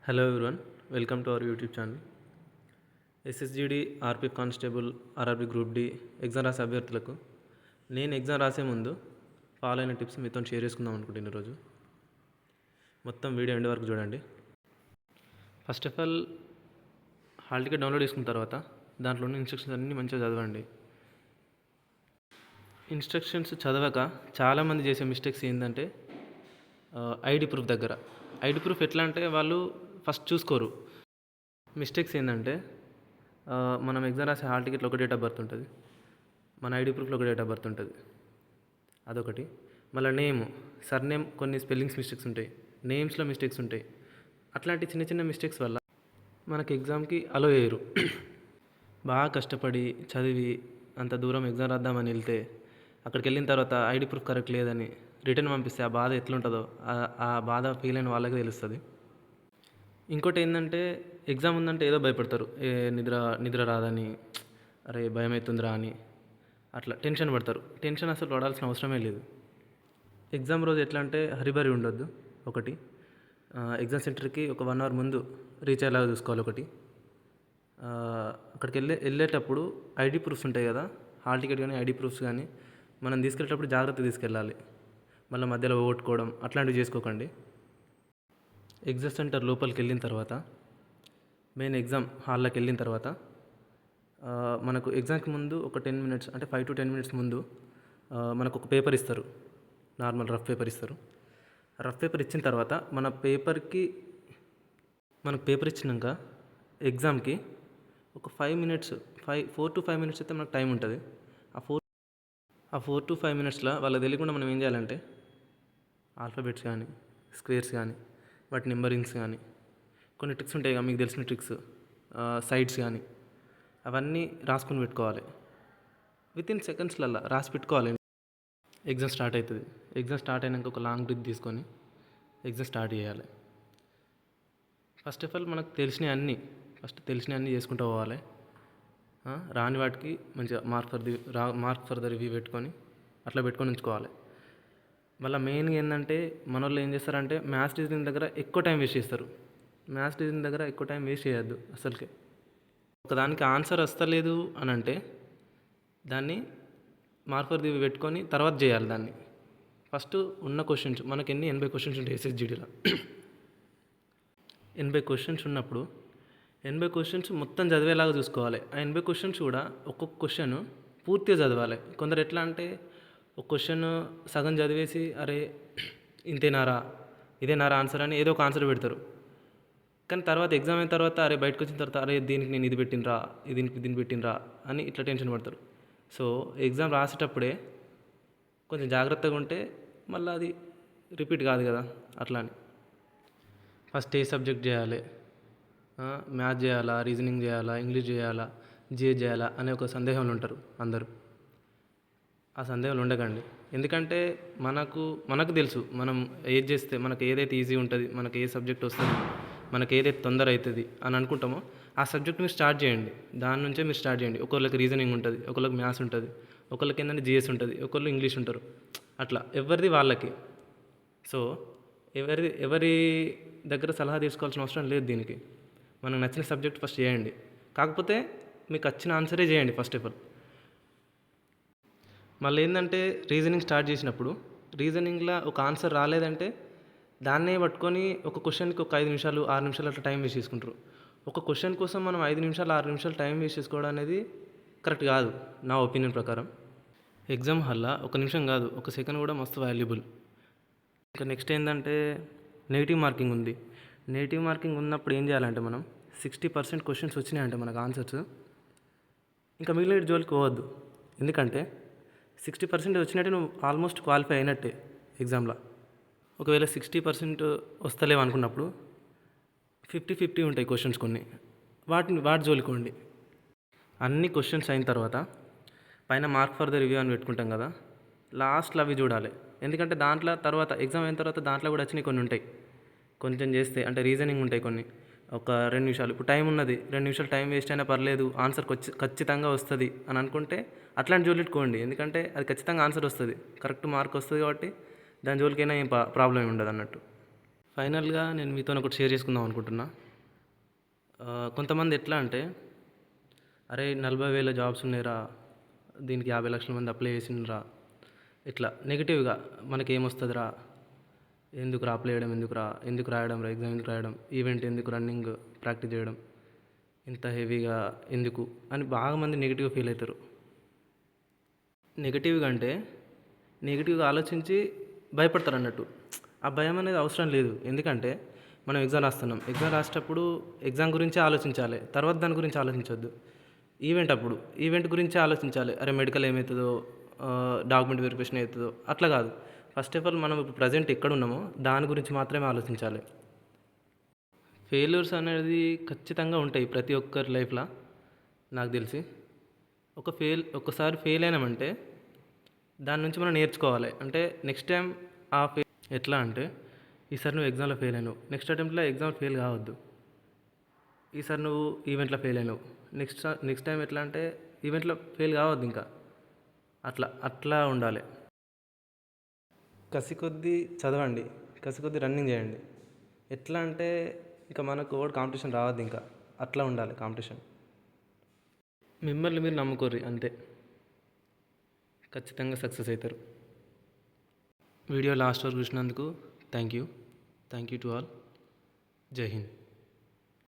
Hello everyone, welcome to our YouTube channel. SSC GD, RPF constable, RRB group D exam రాసే అభ్యర్థులకు నేను exam రాసే ముందు ఫాలో అయిన టిప్స్ మీతో షేర్ చేసుకుందాం అనుకుంటున్నాను ఈరోజు. మొత్తం వీడియో ఎండ్ వరకు చూడండి. First of all, hall ticket download చేసుకున్న తర్వాత దాంట్లో ఉన్న ఇన్స్ట్రక్షన్స్ అన్నీ మంచిగా చదవండి. ఇన్స్ట్రక్షన్స్ చదవక చాలామంది చేసే మిస్టేక్స్ ఏంటంటే ఐడి ప్రూఫ్ దగ్గర. ఐడి ప్రూఫ్ ఎట్లా అంటే వాళ్ళు ఫస్ట్ చూసుకోరు. మిస్టేక్స్ ఏంటంటే మనం ఎగ్జామ్ రాసే హాల్ టికెట్లో ఒక డేట్ ఆఫ్ బర్త్ ఉంటుంది, మన ఐడి ప్రూఫ్లో ఒక డేట్ ఆఫ్ బర్త్ ఉంటుంది, అదొకటి. మళ్ళీ సర్నేమ్ కొన్ని స్పెల్లింగ్స్ మిస్టేక్స్ ఉంటాయి, నేమ్స్లో మిస్టేక్స్ ఉంటాయి. అట్లాంటి చిన్న చిన్న మిస్టేక్స్ వల్ల మనకి ఎగ్జామ్కి అలో చేయరు. బాగా కష్టపడి చదివి అంత దూరం ఎగ్జామ్ రాద్దామని వెళ్తే అక్కడికి వెళ్ళిన తర్వాత ఐడి ప్రూఫ్ కరెక్ట్ లేదని రిటర్న్ పంపిస్తే ఆ బాధ ఎట్లుంటుందో ఆ బాధ ఫీల్ అయిన వాళ్ళకి తెలుస్తుంది. ఇంకోటి ఏంటంటే, ఎగ్జామ్ ఉందంటే ఏదో భయపడతారు, నిద్ర రాదని, అరే భయం అవుతుందిరా అని అట్లా టెన్షన్ పడతారు. టెన్షన్ అసలు పడాల్సిన అవసరమే లేదు. ఎగ్జామ్ రోజు ఎట్లా అంటే హరిబరి ఉండొద్దు. ఒకటి, ఎగ్జామ్ సెంటర్కి ఒక 1 అవర్ ముందు రీచ్ అయ్యేలాగా చూసుకోవాలి. ఒకటి, అక్కడికి వెళ్ళేటప్పుడు ఐడి ప్రూఫ్స్ ఉంటాయి కదా, హాల్ టికెట్ కానీ ఐడి ప్రూఫ్స్ కానీ మనం తీసుకెళ్ళేటప్పుడు జాగ్రత్త తీసుకెళ్ళాలి. మళ్ళీ మధ్యలో పోగొట్టుకోవడం అట్లాంటివి చేసుకోకండి. ఎగ్జామ్ సెంటర్ లోపలికి వెళ్ళిన తర్వాత, మెయిన్ ఎగ్జామ్ హాల్లోకి వెళ్ళిన తర్వాత మనకు ఎగ్జామ్కి ముందు ఒక 10 మినిట్స్, అంటే 5 to 10 మినిట్స్ ముందు మనకు ఒక పేపర్ ఇస్తారు, నార్మల్ రఫ్ పేపర్ ఇస్తారు. రఫ్ పేపర్ ఇచ్చిన తర్వాత మనకు పేపర్ ఇచ్చినాక ఎగ్జామ్కి ఒక 4 to 5 మినిట్స్ అయితే మనకు టైం ఉంటుంది. ఆ 4 to 5 మినిట్స్లో వాళ్ళకి తెలియకుండా మనం ఏం చేయాలంటే ఆల్ఫాబెట్స్ కానీ, స్క్వేర్స్ కానీ, వాటి నెంబరింగ్స్ కానీ, కొన్ని ట్రిక్స్ ఉంటాయి కదా మీకు తెలిసిన ట్రిక్స్, సైడ్స్ కానీ, అవన్నీ రాసుకొని పెట్టుకోవాలి. వితిన్ సెకండ్స్లలో రాసి పెట్టుకోవాలి. ఎగ్జామ్ స్టార్ట్ అవుతుంది. ఎగ్జామ్ స్టార్ట్ అయినాక ఒక లాంగ్ బ్రీత్ తీసుకొని ఎగ్జామ్ స్టార్ట్ చేయాలి. ఫస్ట్ ఆఫ్ ఆల్ మనకు తెలిసినవన్నీ చేసుకుంటూ పోవాలి. రాని వాటికి మంచిగా మార్క్ ఫర్ ద రివ్యూ పెట్టుకొని అట్లా పెట్టుకొని ఉంచుకోవాలి. మళ్ళీ మెయిన్గా ఏంటంటే, మన వాళ్ళు ఏం చేస్తారంటే మ్యాథ్స్ రీజనింగ్ దగ్గర ఎక్కువ టైం వేస్ట్ చేస్తారు. మ్యాథ్స్ రీజనింగ్ దగ్గర ఎక్కువ టైం వేస్ట్ చేయొద్దు అసలుకే. ఒకదానికి ఆన్సర్ వస్తలేదు అని అంటే దాన్ని మార్క్ ఫర్ ది పెట్టుకొని తర్వాత చేయాలి దాన్ని. ఫస్ట్ ఉన్న క్వశ్చన్స్, మనకి 80 క్వశ్చన్స్ ఉంటాయి ఎస్ఎస్జిడిలో. 80 క్వశ్చన్స్ ఉన్నప్పుడు 80 క్వశ్చన్స్ మొత్తం చదివేలాగా చూసుకోవాలి. ఆ 80 క్వశ్చన్స్ కూడా ఒక్కొక్క క్వశ్చన్ పూర్తిగా చదవాలి. కొందరు ఎట్లా అంటే ఒక క్వశ్చన్ సగం చదివేసి అరే ఇదేనారా ఆన్సర్ అని ఏదో ఒక ఆన్సర్ పెడతారు. కానీ తర్వాత ఎగ్జామ్ అయిన తర్వాత బయటకు వచ్చిన తర్వాత దీనికి నేను ఇది పెట్టినరా, దీన్ని పెట్టినరా అని ఇట్లా టెన్షన్ పడతారు. సో ఎగ్జామ్ రాసేటప్పుడే కొంచెం జాగ్రత్తగా ఉంటే మళ్ళీ అది రిపీట్ కాదు కదా. అట్లా అని ఫస్ట్ ఏ సబ్జెక్ట్ చేయాలి, మ్యాథ్స్ చేయాలా, రీజనింగ్ చేయాలా, ఇంగ్లీష్ చేయాలా, జిఎస్ చేయాలా అనే ఒక సందేహంలో ఉంటారు అందరూ. ఆ సందేహాలు ఉండకండి. ఎందుకంటే మనకు తెలుసు మనం ఏది చేస్తే మనకు ఏదైతే ఈజీ ఉంటుంది, మనకు ఏ సబ్జెక్ట్ వస్తుంది, మనకు ఏదైతే తొందర అవుతుంది అని అనుకుంటామో ఆ సబ్జెక్ట్ మీరు స్టార్ట్ చేయండి. దాని నుంచే మీరు స్టార్ట్ చేయండి. ఒకళ్ళకి రీజనింగ్ ఉంటుంది, ఒకళ్ళకి మ్యాథ్స్ ఉంటుంది, ఒకళ్ళకి ఏంటంటే జిఎస్ ఉంటుంది, ఒకళ్ళు ఇంగ్లీష్ ఉంటారు. అట్లా ఎవరిది వాళ్ళకి. సో ఎవరి దగ్గర సలహా తీసుకోవాల్సిన అవసరం లేదు దీనికి. మనకు నచ్చిన సబ్జెక్ట్ ఫస్ట్ చేయండి. కాకపోతే మీకు వచ్చిన ఆన్సరే చేయండి ఫస్ట్ ఆఫ్ ఆల్. మళ్ళీ ఏంటంటే రీజనింగ్ స్టార్ట్ చేసినప్పుడు రీజనింగ్లో ఒక ఆన్సర్ రాలేదంటే దాన్నే పట్టుకొని ఒక క్వశ్చన్కి ఒక 5 నిమిషాలు 6 నిమిషాలు అట్లా టైం వేస్ట్ చేసుకుంటారు. ఒక క్వశ్చన్ కోసం మనం 5 నిమిషాలు 6 నిమిషాలు టైం వేస్ట్ చేసుకోవడం అనేది కరెక్ట్ కాదు నా ఒపీనియన్ ప్రకారం. ఎగ్జామ్ హాల్లో 1 నిమిషం కాదు, 1 సెకండ్ కూడా మస్తు వాల్యుబుల్. ఇంకా నెక్స్ట్ ఏంటంటే నెగిటివ్ మార్కింగ్ ఉంది. నెగిటివ్ మార్కింగ్ ఉన్నప్పుడు ఏం చేయాలంటే మనం 60% క్వశ్చన్స్ వచ్చినాయంటే మనకు ఆన్సర్స్, ఇంకా మిగిలిన జోలికి పోవద్దు. ఎందుకంటే 60% వచ్చినట్టే నువ్వు ఆల్మోస్ట్ క్వాలిఫై అయినట్టే ఎగ్జామ్లో. ఒకవేళ 60% వస్తలేవు అనుకున్నప్పుడు 50-50 ఉంటాయి క్వశ్చన్స్ కొన్ని, వాటి జోలికోండి. అన్ని క్వశ్చన్స్ అయిన తర్వాత పైన మార్క్ ఫర్ ద రివ్యూ అని పెట్టుకుంటాం కదా, లాస్ట్లో అవి చూడాలి. ఎందుకంటే దాంట్లో తర్వాత ఎగ్జామ్ అయిన తర్వాత దాంట్లో కూడా వచ్చినాయి కొన్ని ఉంటాయి. కొంచెం చేస్తే అంటే రీజనింగ్ ఉంటాయి కొన్ని, ఒక 2 నిమిషాలు, ఇప్పుడు టైం ఉన్నది 2 నిమిషాలు టైం వేస్ట్ అయినా పర్లేదు ఆన్సర్ ఖచ్చితంగా వస్తుంది అని అనుకుంటే అట్లాంటి జోలిట్టుకోండి. ఎందుకంటే అది ఖచ్చితంగా ఆన్సర్ వస్తుంది, కరెక్ట్ మార్క్ వస్తుంది కాబట్టి దాని జోలికైనా ఏం ప్రాబ్లం ఉండదు అన్నట్టు. ఫైనల్గా నేను మీతో ఒకటి షేర్ చేసుకుందాం అనుకుంటున్నా. కొంతమంది ఎట్లా అంటే, అరే 40,000 జాబ్స్ ఉన్నాయిరా, దీనికి 50 లక్షల మంది అప్లై చేసిండ్రా, ఇట్లా నెగిటివ్గా మనకేమొస్తుందిరా, ఎందుకురా అప్లై చేయడం, ఎందుకు రాయడం రా ఎగ్జామ్, ఎందుకు రాయడం, ఈవెంట్ ఎందుకు, రన్నింగ్ ప్రాక్టీస్ చేయడం, ఇంత హెవీగా ఎందుకు అని బాగా మంది నెగిటివ్గా ఫీల్ అవుతారు. నెగిటివ్గా అంటే నెగిటివ్గా ఆలోచించి భయపడతారు అన్నట్టు. ఆ భయం అనేది అవసరం లేదు. ఎందుకంటే మనం ఎగ్జామ్ రాస్తున్నాం, ఎగ్జామ్ రాసేటప్పుడు ఎగ్జామ్ గురించే ఆలోచించాలి, తర్వాత దాని గురించి ఆలోచించొద్దు. ఈవెంట్ గురించే ఆలోచించాలి. అరే మెడికల్ ఏమవుతుందో, డాక్యుమెంట్ వెరిఫికేషన్ అవుతుందో, అట్లా కాదు. ఫస్ట్ ఆఫ్ ఆల్ మనం ఇప్పుడు ప్రజెంట్ ఎక్కడ ఉన్నామో దాని గురించి మాత్రమే ఆలోచించాలి. ఫెయిల్యూర్స్ అనేది ఖచ్చితంగా ఉంటాయి ప్రతి ఒక్కరి లైఫ్లో. నాకు తెలిసి ఒక్కసారి ఫెయిల్ అయినామంటే దాని నుంచి మనం నేర్చుకోవాలి. అంటే నెక్స్ట్ టైం ఎట్లా అంటే, ఈసారి నువ్వు ఎగ్జామ్లో ఫెయిల్ అయినావు, నెక్స్ట్ అటెంప్ట్లో ఎగ్జామ్ ఫెయిల్ కావద్దు. ఈసారి నువ్వు ఈవెంట్లో ఫెయిల్ అయినావు, నెక్స్ట్ టైం ఎట్లా అంటే ఈవెంట్లో ఫెయిల్ కావద్దు ఇంకా. అట్లా ఉండాలి. కసి కొద్దీ చదవండి, కసి కొద్దీ రన్నింగ్ చేయండి. ఎట్లా అంటే ఇంకా మనకు ఓడి కాంపిటీషన్ రావద్దు ఇంకా. అట్లా ఉండాలి కాంపిటీషన్. మిమ్మల్ని మీరు నమ్ముకోర్రి అంతే, ఖచ్చితంగా సక్సెస్ అవుతారు. వీడియో లాస్ట్ వరకు చూసినందుకు థ్యాంక్ యూ టు ఆల్. జై హింద్.